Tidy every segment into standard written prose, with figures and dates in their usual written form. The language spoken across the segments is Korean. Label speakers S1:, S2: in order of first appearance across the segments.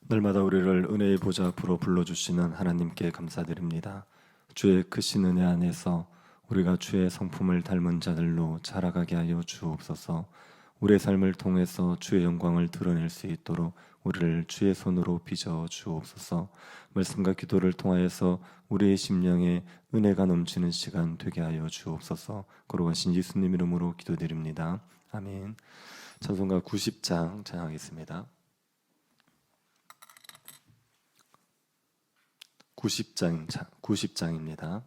S1: 날마다 우리를 은혜의 보좌 앞으로 불러주시는 하나님께 감사드립니다. 주의 크신 은혜 안에서 우리가 주의 성품을 닮은 자들로 자라가게 하여 주옵소서. 우리의 삶을 통해서 주의 영광을 드러낼 수 있도록 우리를 주의 손으로 빚어 주옵소서. 말씀과 기도를 통하여서 우리의 심령에 은혜가 넘치는 시간 되게 하여 주옵소서. 거룩하신 예수님 이름으로 기도드립니다. 아멘. 찬송가 90장 찬양하겠습니다. 90장입니다.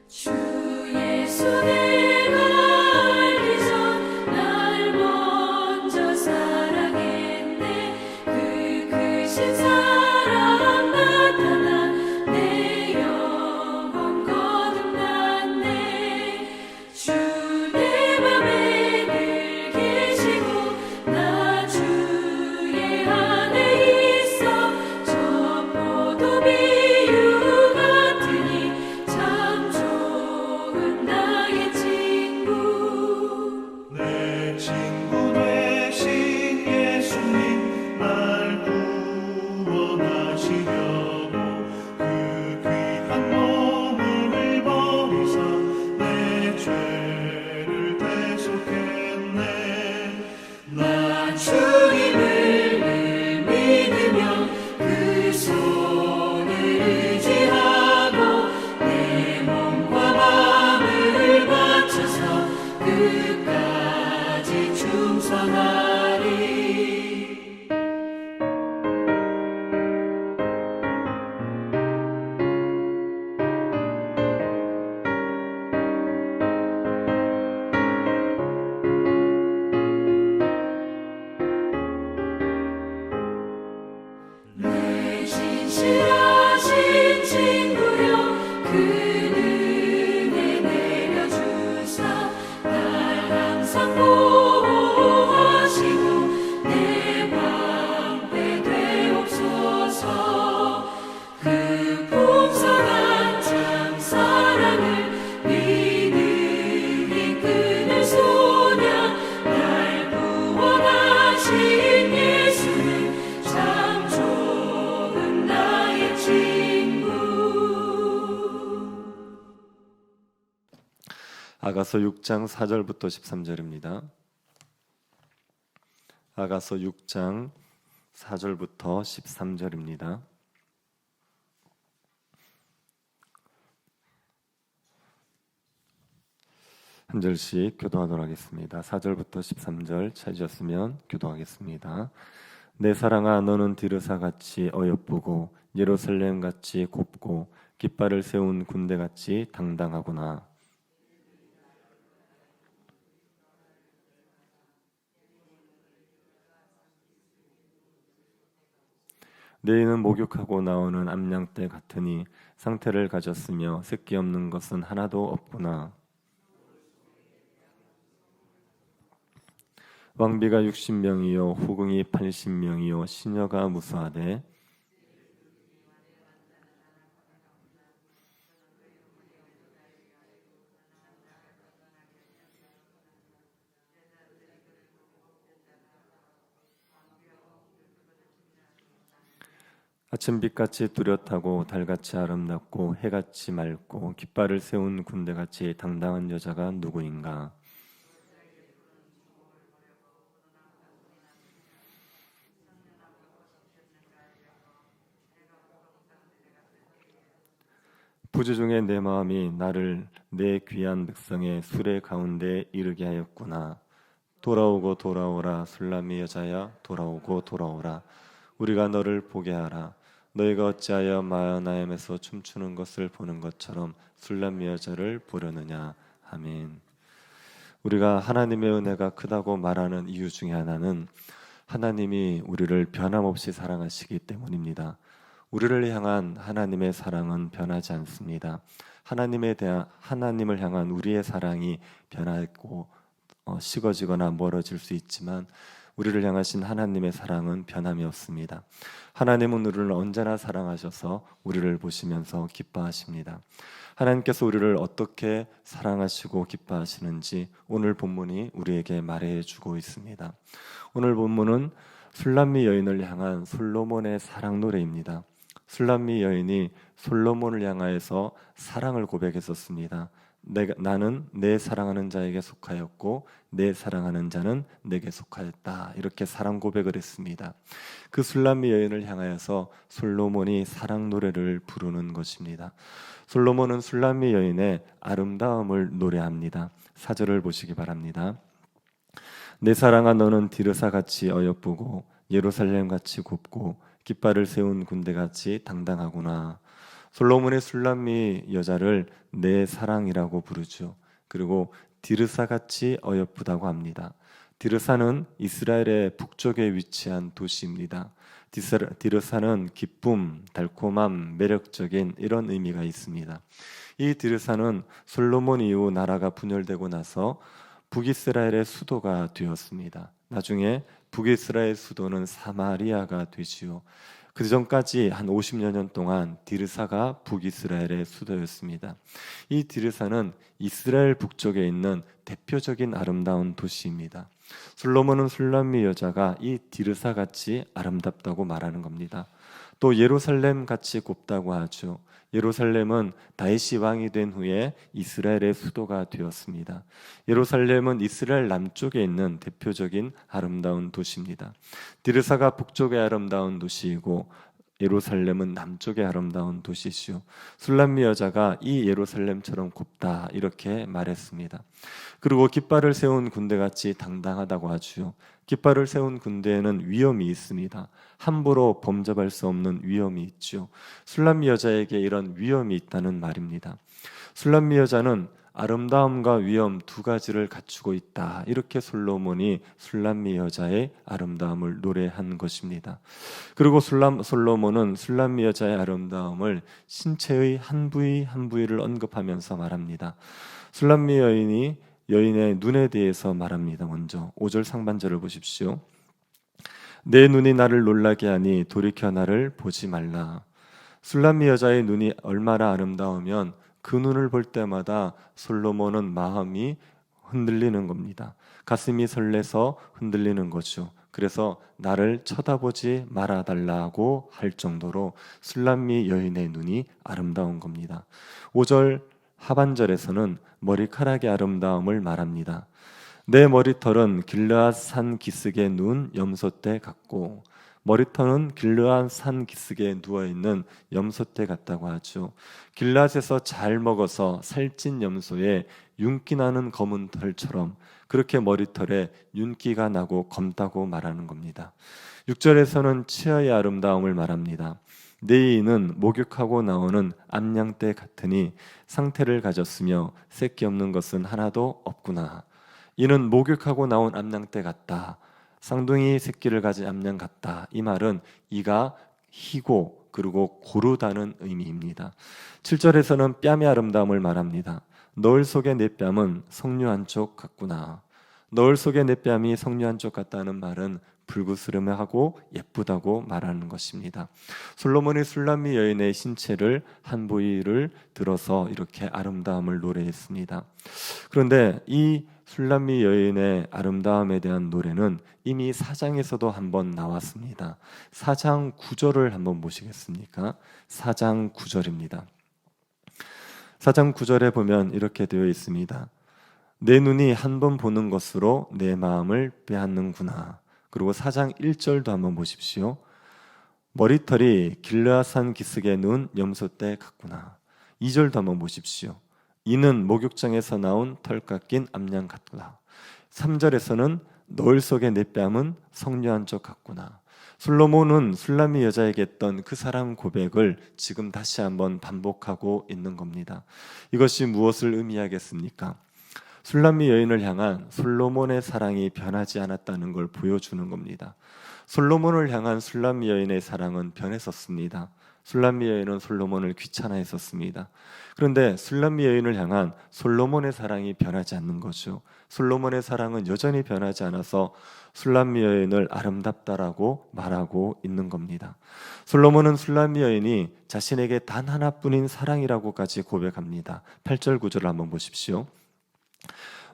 S2: 주 예수 내가 알기 전 날 먼저 사랑했네. 그 크신 사랑 나타나 내 영혼 거듭났네. 주 내 맘에 늘 계시고 나 주의 안에 있어. 저 포도 비유 같으니 참 좋은 나의 친구.
S3: 내 친구 되신 예수님 날 구원하시려고 그 귀한 몸을 버리사 내 죄를 대속했네.
S2: 난 주님을 늘 믿으며 그 손을 의지하고 내 몸과 마음을 바쳐서 끝까지 충성하리. 내 진실하신 친구여 그 은혜 내려주사 날 항상 보호하시고 내 방패 되옵소서. 그 풍성한 참 사랑을 믿음이 끊을 소냐. 날 구원하신 예수는 참 좋은 나의 친구.
S1: 아가서 6장 4절부터 13절입니다. 아가서 6장 4절부터 13절입니다. 한 절씩 교도하도록 하겠습니다. 4절부터 13절 찾으셨으면 교도하겠습니다. 내 사랑아, 너는 디르사같이 어여쁘고 예루살렘같이 곱고 깃발을 세운 군대같이 당당하구나. 내 이는 목욕하고 나오는 암양떼 같으니 상태를 가졌으며 새끼 없는 것은 하나도 없구나. 왕비가 60명이요 후궁이 80명이요 시녀가 무수하되 아침빛같이 뚜렷하고 달같이 아름답고 해같이 맑고 깃발을 세운 군대같이 당당한 여자가 누구인가? 부재 중에 내 마음이 나를 내 귀한 백성의 수레 가운데 이르게 하였구나. 돌아오고 돌아오라 술람이 여자야, 돌아오고 돌아오라. 우리가 너를 보게 하라. 너희가 어찌하여 마하나임에서 춤추는 것을 보는 것처럼 술람미 여자를 보려느냐. 아멘. 우리가 하나님의 은혜가 크다고 말하는 이유 중에 하나는 하나님이 우리를 변함없이 사랑하시기 때문입니다. 우리를 향한 하나님의 사랑은 변하지 않습니다. 하나님을 향한 우리의 사랑이 변하고 식어지거나 멀어질 수 있지만 우리를 향하신 하나님의 사랑은 변함이 없습니다. 하나님은 우리를 언제나 사랑하셔서 우리를 보시면서 기뻐하십니다. 하나님께서 우리를 어떻게 사랑하시고 기뻐하시는지 오늘 본문이 우리에게 말해주고 있습니다. 오늘 본문은 술람미 여인을 향한 솔로몬의 사랑 노래입니다. 술람미 여인이 솔로몬을 향하여서 사랑을 고백했었습니다. 나는 내 사랑하는 자에게 속하였고 내 사랑하는 자는 내게 속하였다. 이렇게 사랑 고백을 했습니다. 그 술람미 여인을 향하여서 솔로몬이 사랑 노래를 부르는 것입니다. 솔로몬은 술람미 여인의 아름다움을 노래합니다. 4절을 보시기 바랍니다. 내 사랑아 너는 디르사같이 어여쁘고 예루살렘같이 곱고 깃발을 세운 군대같이 당당하구나. 솔로몬의 술람미 여자를 내 사랑이라고 부르죠. 그리고 디르사같이 어여쁘다고 합니다. 디르사는 이스라엘의 북쪽에 위치한 도시입니다. 디르사는 기쁨, 달콤함, 매력적인 이런 의미가 있습니다. 이 디르사는 솔로몬 이후 나라가 분열되고 나서 북이스라엘의 수도가 되었습니다. 나중에 북이스라엘 수도는 사마리아가 되지요. 그 전까지 한 50여 년 동안 디르사가 북이스라엘의 수도였습니다. 이 디르사는 이스라엘 북쪽에 있는 대표적인 아름다운 도시입니다. 솔로몬은 술람미 여자가 이 디르사같이 아름답다고 말하는 겁니다. 또 예루살렘같이 곱다고 하죠. 예루살렘은 다윗이 왕이 된 후에 이스라엘의 수도가 되었습니다. 예루살렘은 이스라엘 남쪽에 있는 대표적인 아름다운 도시입니다. 디르사가 북쪽의 아름다운 도시이고 예루살렘은 남쪽의 아름다운 도시시요. 술람미 여자가 이 예루살렘처럼 곱다 이렇게 말했습니다. 그리고 깃발을 세운 군대같이 당당하다고 하죠. 깃발을 세운 군대에는 위험이 있습니다. 함부로 범접할 수 없는 위험이 있죠. 술람미 여자에게 이런 위험이 있다는 말입니다. 술람미 여자는 아름다움과 위험 두 가지를 갖추고 있다. 이렇게 솔로몬이 술람미 여자의 아름다움을 노래한 것입니다. 그리고 솔로몬은 술람미 여자의 아름다움을 신체의 한 부위 한 부위를 언급하면서 말합니다. 술람미 여인의 눈에 대해서 말합니다. 먼저 5절 상반절을 보십시오. 내 눈이 나를 놀라게 하니 돌이켜 나를 보지 말라. 술람미 여자의 눈이 얼마나 아름다우면 그 눈을 볼 때마다 솔로몬은 마음이 흔들리는 겁니다. 가슴이 설레서 흔들리는 거죠. 그래서 나를 쳐다보지 말아달라고 할 정도로 술람미 여인의 눈이 아름다운 겁니다. 5절 하반절에서는 머리카락의 아름다움을 말합니다. 내 머리털은 길르앗 산 기슭에 누운 염소떼 같고, 머리털은 길르앗 산 기슭에 누워있는 염소떼 같다고 하죠. 길르앗에서 잘 먹어서 살찐 염소의 윤기 나는 검은 털처럼 그렇게 머리털에 윤기가 나고 검다고 말하는 겁니다. 6절에서는 치아의 아름다움을 말합니다. 내 이는 목욕하고 나오는 암양떼 같으니 상태를 가졌으며 새끼 없는 것은 하나도 없구나. 이는 목욕하고 나온 암양떼 같다. 쌍둥이 새끼를 가진 암양 같다. 이 말은 이가 희고 그리고 고르다는 의미입니다. 7절에서는 뺨의 아름다움을 말합니다. 너울 속의 내 뺨은 석류 한쪽 같구나. 너울 속의 내 뺨이 석류 한쪽 같다는 말은 불구스름하고 예쁘다고 말하는 것입니다. 솔로몬이 술람미 여인의 신체를 한 부위를 들어서 이렇게 아름다움을 노래했습니다. 그런데 이 술람미 여인의 아름다움에 대한 노래는 이미 4장에서도 한번 나왔습니다. 4장 9절을 한번 보시겠습니까? 4장 9절입니다. 4장 9절에 보면 이렇게 되어 있습니다. 내 눈이 한 번 보는 것으로 내 마음을 빼앗는구나. 그리고 4장 1절도 한번 보십시오. 머리털이 길르앗산 기슭에 누운 염소떼 같구나. 2절도 한번 보십시오. 이는 목욕장에서 나온 털 깎인 암양 같구나. 3절에서는 너울 속의 내 뺨은 석류 한쪽 같구나. 솔로몬은 술람미 여자에게 했던 그 사랑 고백을 지금 다시 한번 반복하고 있는 겁니다. 이것이 무엇을 의미하겠습니까? 술람미 여인을 향한 솔로몬의 사랑이 변하지 않았다는 걸 보여주는 겁니다. 솔로몬을 향한 술람미 여인의 사랑은 변했었습니다. 술람미 여인은 솔로몬을 귀찮아했었습니다. 그런데 술람미 여인을 향한 솔로몬의 사랑이 변하지 않는 거죠. 솔로몬의 사랑은 여전히 변하지 않아서 술람미 여인을 아름답다라고 말하고 있는 겁니다. 솔로몬은 술람미 여인이 자신에게 단 하나뿐인 사랑이라고까지 고백합니다. 8절 9절을 한번 보십시오.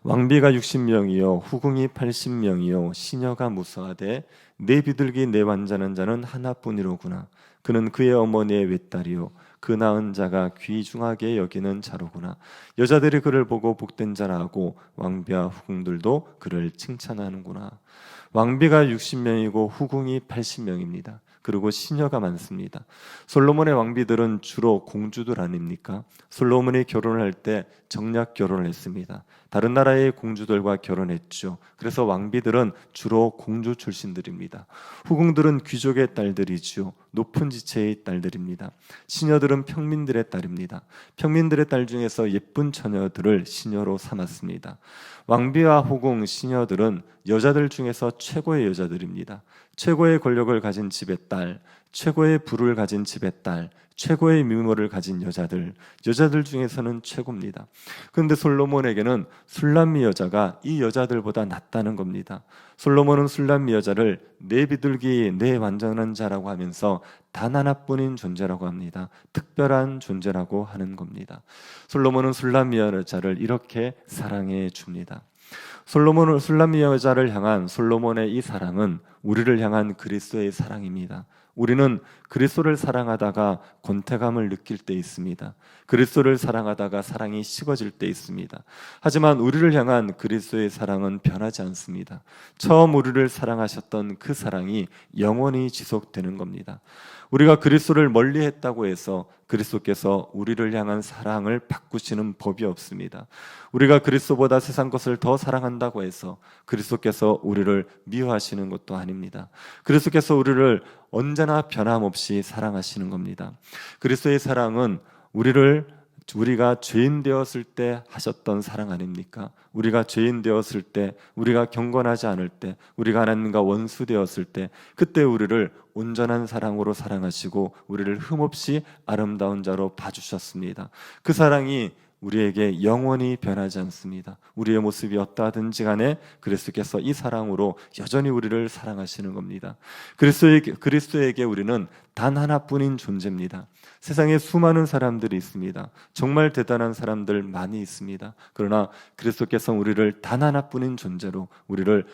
S1: 왕비가 60명이요 후궁이 80명이요 시녀가 무수하되 내 비둘기 내 완전한 자는 하나뿐이로구나. 그는 그의 어머니의 외딸이요 그 낳은 자가 귀중하게 여기는 자로구나. 여자들이 그를 보고 복된 자라 하고 왕비와 후궁들도 그를 칭찬하는구나. 왕비가 60명이고 후궁이 80명입니다. 그리고 시녀가 많습니다. 솔로몬의 왕비들은 주로 공주들 아닙니까? 솔로몬이 결혼을 할 때 정략 결혼을 했습니다. 다른 나라의 공주들과 결혼했죠. 그래서 왕비들은 주로 공주 출신들입니다. 후궁들은 귀족의 딸들이죠. 높은 지체의 딸들입니다. 시녀들은 평민들의 딸입니다. 평민들의 딸 중에서 예쁜 처녀들을 시녀로 삼았습니다. 왕비와 후궁, 시녀들은 여자들 중에서 최고의 여자들입니다. 최고의 권력을 가진 집의 딸, 최고의 부를 가진 집의 딸, 최고의 미모를 가진 여자들 중에서는 최고입니다. 그런데 솔로몬에게는 술람미 여자가 이 여자들보다 낫다는 겁니다. 솔로몬은 술람미 여자를 내 비둘기 내 완전한 자라고 하면서 단 하나뿐인 존재라고 합니다. 특별한 존재라고 하는 겁니다. 솔로몬은 술람미 여자를 이렇게 사랑해 줍니다. 솔로몬은 술람미 여자를 향한 솔로몬의 이 사랑은 우리를 향한 그리스도의 사랑입니다. 우리는 그리스도를 사랑하다가 권태감을 느낄 때 있습니다. 그리스도를 사랑하다가 사랑이 식어질 때 있습니다. 하지만 우리를 향한 그리스도의 사랑은 변하지 않습니다. 처음 우리를 사랑하셨던 그 사랑이 영원히 지속되는 겁니다. 우리가 그리스도를 멀리했다고 해서 그리스도께서 우리를 향한 사랑을 바꾸시는 법이 없습니다. 우리가 그리스도보다 세상 것을 더 사랑한다고 해서 그리스도께서 우리를 미워하시는 것도 아닙니다. 그리스도께서 우리를 언제나 변함없이 사랑하시는 겁니다. 그리스도의 사랑은 우리가 죄인 되었을 때 하셨던 사랑 아닙니까? 우리가 죄인 되었을 때, 우리가 경건하지 않을 때, 우리가 하나님과 원수 되었을 때, 그때 우리를 온전한 사랑으로 사랑하시고 우리를 흠없이 아름다운 자로 봐주셨습니다. 그 사랑이 우리에게 영원히 변하지 않습니다. 우리의 모습이 어떠하든지 간에 그리스도께서 이 사랑으로 여전히 우리를 사랑하시는 겁니다. 그리스도에게 우리는 단 하나뿐인 존재입니다. 세상에 수많은 사람들이 있습니다. 정말 대단한 사람들 많이 있습니다. 그러나 그리스도께서 우리를 단 하나뿐인 존재로 우리를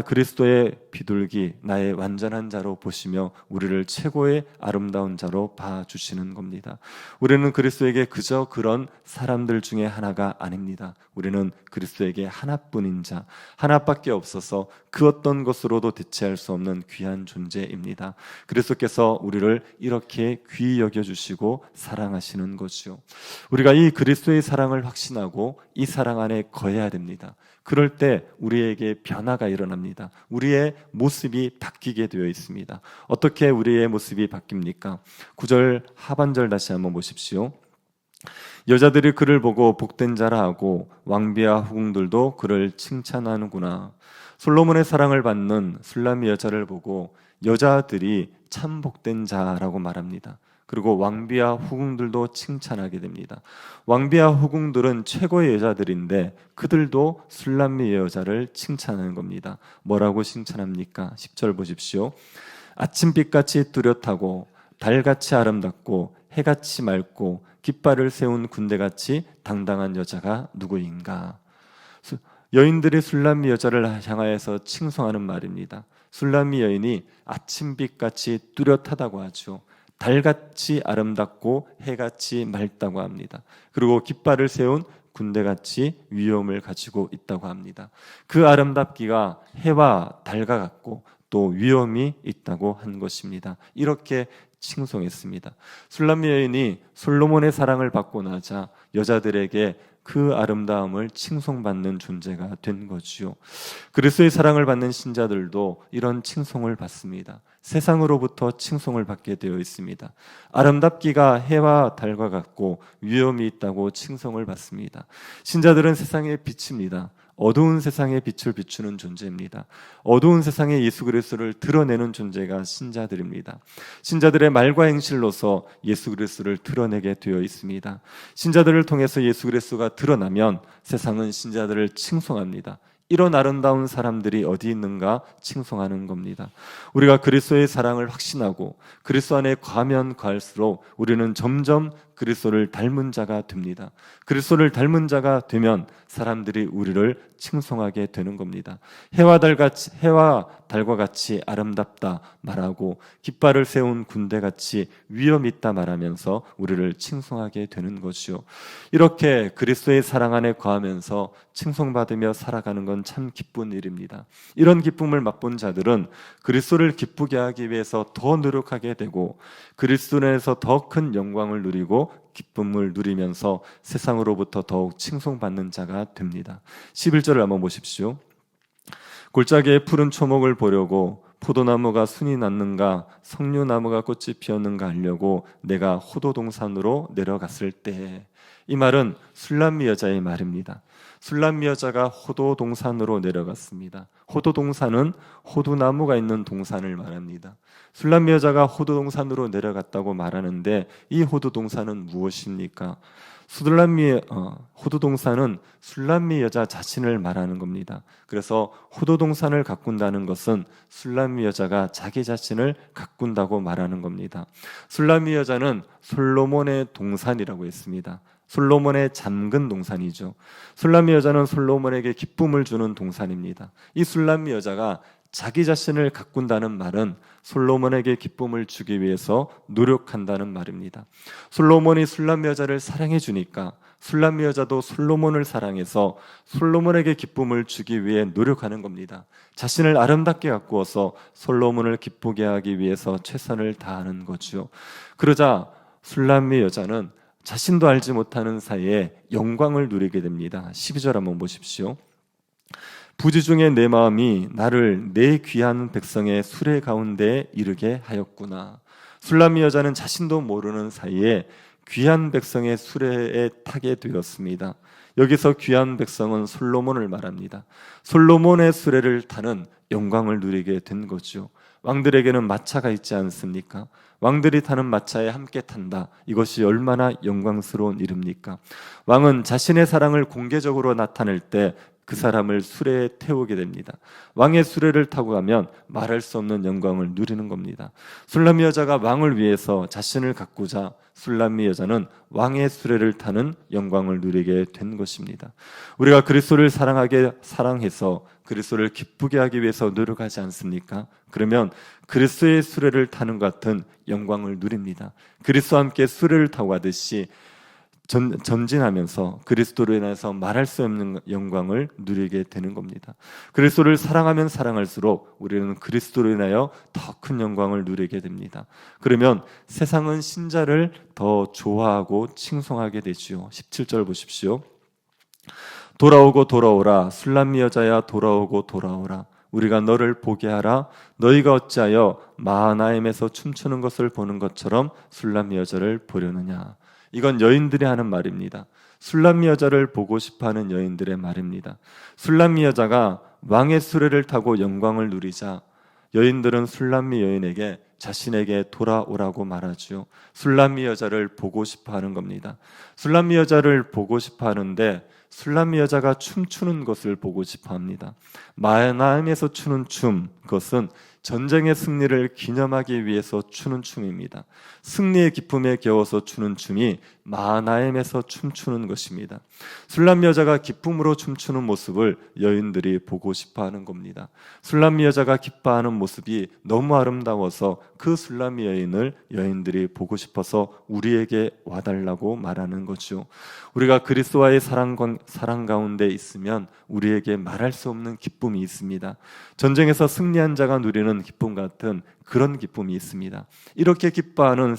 S1: 그리스도의 비둘기 나의 완전한 자로 보시며 우리를 최고의 아름다운 자로 봐주시는 겁니다. 우리는 그리스도에게 그저 그런 사람들 중에 하나가 아닙니다. 우리는 그리스도에게 하나뿐인 자, 하나밖에 없어서 그 어떤 것으로도 대체할 수 없는 귀한 존재입니다. 그리스도께서 우리를 이렇게 귀히 여겨주시고 사랑하시는 것이요, 우리가 이 그리스도의 사랑을 확신하고 이 사랑 안에 거해야 됩니다. 그럴 때 우리에게 변화가 일어납니다. 우리의 모습이 바뀌게 되어 있습니다. 어떻게 우리의 모습이 바뀝니까? 9절 하반절 다시 한번 보십시오. 여자들이 그를 보고 복된 자라 하고 왕비와 후궁들도 그를 칭찬하는구나. 솔로몬의 사랑을 받는 술람미 여자를 보고 여자들이 참 복된 자라고 말합니다. 그리고 왕비와 후궁들도 칭찬하게 됩니다. 왕비와 후궁들은 최고의 여자들인데 그들도 술람미 여자를 칭찬하는 겁니다. 뭐라고 칭찬합니까? 10절 보십시오. 아침빛같이 뚜렷하고 달같이 아름답고 해같이 맑고 깃발을 세운 군대같이 당당한 여자가 누구인가? 여인들이 술람미 여자를 향하여서 칭송하는 말입니다. 술람미 여인이 아침빛같이 뚜렷하다고 하죠. 달같이 아름답고 해같이 맑다고 합니다. 그리고 깃발을 세운 군대같이 위엄을 가지고 있다고 합니다. 그 아름답기가 해와 달과 같고 또 위엄이 있다고 한 것입니다. 이렇게 칭송했습니다. 술람미 여인이 솔로몬의 사랑을 받고 나자 여자들에게 그 아름다움을 칭송받는 존재가 된 거지요. 그리스도의 사랑을 받는 신자들도 이런 칭송을 받습니다. 세상으로부터 칭송을 받게 되어 있습니다. 아름답기가 해와 달과 같고 위엄이 있다고 칭송을 받습니다. 신자들은 세상의 빛입니다. 어두운 세상에 빛을 비추는 존재입니다. 어두운 세상에 예수 그리스도를 드러내는 존재가 신자들입니다. 신자들의 말과 행실로서 예수 그리스도를 드러내게 되어 있습니다. 신자들을 통해서 예수 그리스도가 드러나면 세상은 신자들을 칭송합니다. 이런 아름다운 사람들이 어디 있는가 칭송하는 겁니다. 우리가 그리스도의 사랑을 확신하고 그리스도 안에 가면 갈수록 우리는 점점 그리스도를 닮은 자가 됩니다. 그리스도를 닮은 자가 되면 사람들이 우리를 칭송하게 되는 겁니다. 해와 달과 같이 아름답다 말하고 깃발을 세운 군대같이 위엄 있다 말하면서 우리를 칭송하게 되는 것이요. 이렇게 그리스도의 사랑 안에 거하면서 칭송받으며 살아가는 건 참 기쁜 일입니다. 이런 기쁨을 맛본 자들은 그리스도를 기쁘게 하기 위해서 더 노력하게 되고 그리스도 안에서 더 큰 영광을 누리고 기쁨을 누리면서 세상으로부터 더욱 칭송받는 자가 됩니다. 11절을 한번 보십시오. 골짜기에 푸른 초목을 보려고 포도나무가 순이 났는가 석류나무가 꽃이 피었는가 하려고 내가 호도동산으로 내려갔을 때, 이 말은 술람미 여자의 말입니다. 술람미 여자가 호도동산으로 내려갔습니다. 호도동산은 호두나무가 있는 동산을 말합니다. 술람미 여자가 호도동산으로 내려갔다고 말하는데 이 호도동산은 무엇입니까? 호도동산은 술람미 여자 자신을 말하는 겁니다. 그래서 호도동산을 가꾼다는 것은 술람미 여자가 자기 자신을 가꾼다고 말하는 겁니다. 술람미 여자는 솔로몬의 동산이라고 했습니다. 솔로몬의 잠근 동산이죠. 술람미 여자는 솔로몬에게 기쁨을 주는 동산입니다. 이 술람미 여자가 자기 자신을 가꾼다는 말은 솔로몬에게 기쁨을 주기 위해서 노력한다는 말입니다. 솔로몬이 술람미 여자를 사랑해 주니까 술람미 여자도 솔로몬을 사랑해서 솔로몬에게 기쁨을 주기 위해 노력하는 겁니다. 자신을 아름답게 가꾸어서 솔로몬을 기쁘게 하기 위해서 최선을 다하는 거죠. 그러자 술람미 여자는 자신도 알지 못하는 사이에 영광을 누리게 됩니다. 12절 한번 보십시오. 부지 중에 내 마음이 나를 내 귀한 백성의 수레 가운데 이르게 하였구나. 술람미 여자는 자신도 모르는 사이에 귀한 백성의 수레에 타게 되었습니다. 여기서 귀한 백성은 솔로몬을 말합니다. 솔로몬의 수레를 타는 영광을 누리게 된 거죠. 왕들에게는 마차가 있지 않습니까? 왕들이 타는 마차에 함께 탄다. 이것이 얼마나 영광스러운 일입니까? 왕은 자신의 사랑을 공개적으로 나타낼 때 그 사람을 수레에 태우게 됩니다. 왕의 수레를 타고 가면 말할 수 없는 영광을 누리는 겁니다. 술람미 여자가 왕을 위해서 자신을 가꾸자 술람미 여자는 왕의 수레를 타는 영광을 누리게 된 것입니다. 우리가 그리스도를 사랑해서 그리스도를 기쁘게 하기 위해서 노력하지 않습니까? 그러면 그리스도의 수레를 타는 것 같은 영광을 누립니다. 그리스도와 함께 수레를 타고 가듯이 전진하면서 그리스도로 인해서 말할 수 없는 영광을 누리게 되는 겁니다. 그리스도를 사랑하면 사랑할수록 우리는 그리스도로 인하여 더 큰 영광을 누리게 됩니다. 그러면 세상은 신자를 더 좋아하고 칭송하게 되지요. 17절 보십시오. 돌아오고 돌아오라 술람미 여자야 돌아오고 돌아오라 우리가 너를 보게 하라. 너희가 어찌하여 마하나임에서 춤추는 것을 보는 것처럼 술람미 여자를 보려느냐. 이건 여인들이 하는 말입니다. 술람미 여자를 보고 싶어하는 여인들의 말입니다. 술람미 여자가 왕의 수레를 타고 영광을 누리자 여인들은 술람미 여인에게 자신에게 돌아오라고 말하죠. 술람미 여자를 보고 싶어하는 겁니다. 술람미 여자를 보고 싶어하는데 술람미 여자가 춤추는 것을 보고 싶어합니다. 마하나임에서 추는 춤, 그것은 전쟁의 승리를 기념하기 위해서 추는 춤입니다. 승리의 기쁨에 겨워서 추는 춤이 마하나임에서 춤추는 것입니다. 술람미 여자가 기쁨으로 춤추는 모습을 여인들이 보고 싶어하는 겁니다. 술람미 여자가 기뻐하는 모습이 너무 아름다워서 그 술람미 여인을 여인들이 보고 싶어서 우리에게 와달라고 말하는 거죠. 우리가 그리스도와의 사랑 가운데 있으면 우리에게 말할 수 없는 기쁨이 있습니다. 전쟁에서 승리한 자가 누리는 기쁨 같은 그런 기쁨이 있습니다. 이렇게 기뻐하는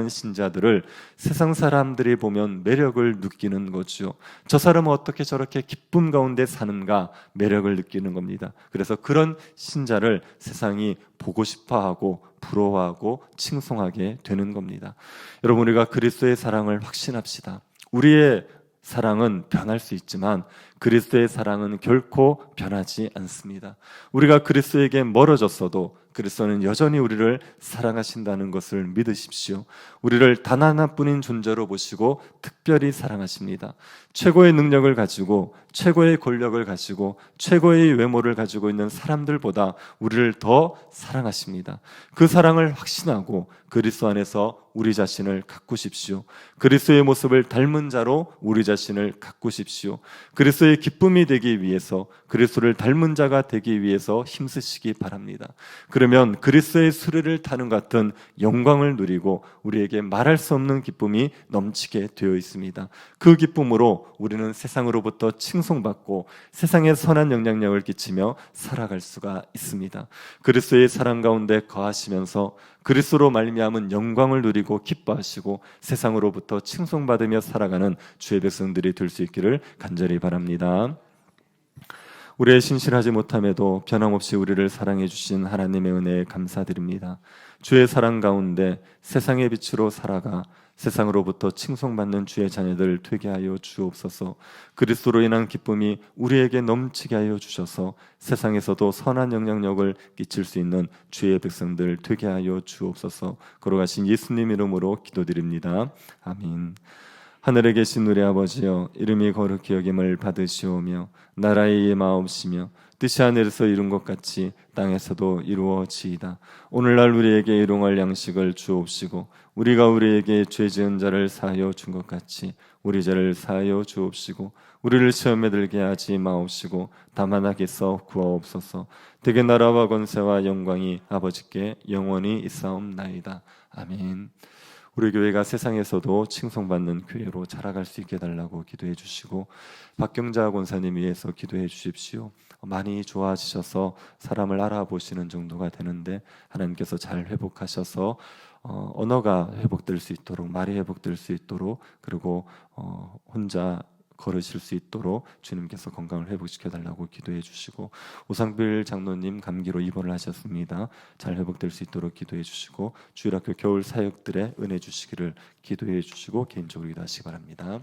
S1: 신자들을 세상 사람들이 보면 매력을 느끼는 거죠. 저 사람은 어떻게 저렇게 기쁨 가운데 사는가 매력을 느끼는 겁니다. 그래서 그런 신자를 세상이 보고 싶어하고 부러워하고 칭송하게 되는 겁니다. 여러분, 우리가 그리스도의 사랑을 확신합시다. 우리의 사랑은 변할 수 있지만 그리스도의 사랑은 결코 변하지 않습니다. 우리가 그리스도에게 멀어졌어도 그리스도는 여전히 우리를 사랑하신다는 것을 믿으십시오. 우리를 단 하나뿐인 존재로 보시고 특별히 사랑하십니다. 최고의 능력을 가지고 최고의 권력을 가지고 최고의 외모를 가지고 있는 사람들보다 우리를 더 사랑하십니다. 그 사랑을 확신하고 그리스도 안에서 우리 자신을 가꾸십시오. 그리스도의 모습을 닮은 자로 우리 자신을 가꾸십시오. 그리스도의 기쁨이 되기 위해서, 그리스도를 닮은 자가 되기 위해서 힘쓰시기 바랍니다. 그러면 그리스도의 수레를 타는 것 같은 영광을 누리고 우리에게 말할 수 없는 기쁨이 넘치게 되어 있습니다. 그 기쁨으로 우리는 세상으로부터 칭송받고 세상에 선한 영향력을 끼치며 살아갈 수가 있습니다. 그리스도의 사랑 가운데 거하시면서 그리스도로 말미암은 영광을 누리고 기뻐하시고 세상으로부터 칭송받으며 살아가는 주의 백성들이 될 수 있기를 간절히 바랍니다. 우리의 신실하지 못함에도 변함없이 우리를 사랑해 주신 하나님의 은혜에 감사드립니다. 주의 사랑 가운데 세상의 빛으로 살아가 세상으로부터 칭송받는 주의 자녀들 되게 하여 주옵소서. 그리스도로 인한 기쁨이 우리에게 넘치게 하여 주셔서 세상에서도 선한 영향력을 끼칠 수 있는 주의 백성들 되게 하여 주옵소서. 걸어가신 예수님 이름으로 기도드립니다. 아멘. 하늘에 계신 우리 아버지여, 이름이 거룩히 여김을 받으시오며 나라의 임하옵시며 뜻이 하늘에서 이룬 것 같이 땅에서도 이루어지이다. 오늘날 우리에게 일용할 양식을 주옵시고 우리가 우리에게 죄 지은 자를 사하여 준 것 같이 우리 죄를 사하여 주옵시고 우리를 시험에 들게 하지 마옵시고 다만 악에서 구하옵소서. 대개 나라와 권세와 영광이 아버지께 영원히 있사옵나이다. 아멘. 우리 교회가 세상에서도 칭송받는 교회로 자라갈 수 있게 달라고 기도해 주시고 박경자 권사님 위해서 기도해 주십시오. 많이 좋아지셔서 사람을 알아보시는 정도가 되는데 하나님께서 잘 회복하셔서 언어가 회복될 수 있도록, 말이 회복될 수 있도록, 그리고 혼자 걸으실 수 있도록 주님께서 건강을 회복시켜 달라고 기도해 주시고, 오상필 장로님 감기로 입원을 하셨습니다. 잘 회복될 수 있도록 기도해 주시고, 주일학교 겨울 사역들의 은혜 주시기를 기도해 주시고 개인적으로 기도하시기 바랍니다.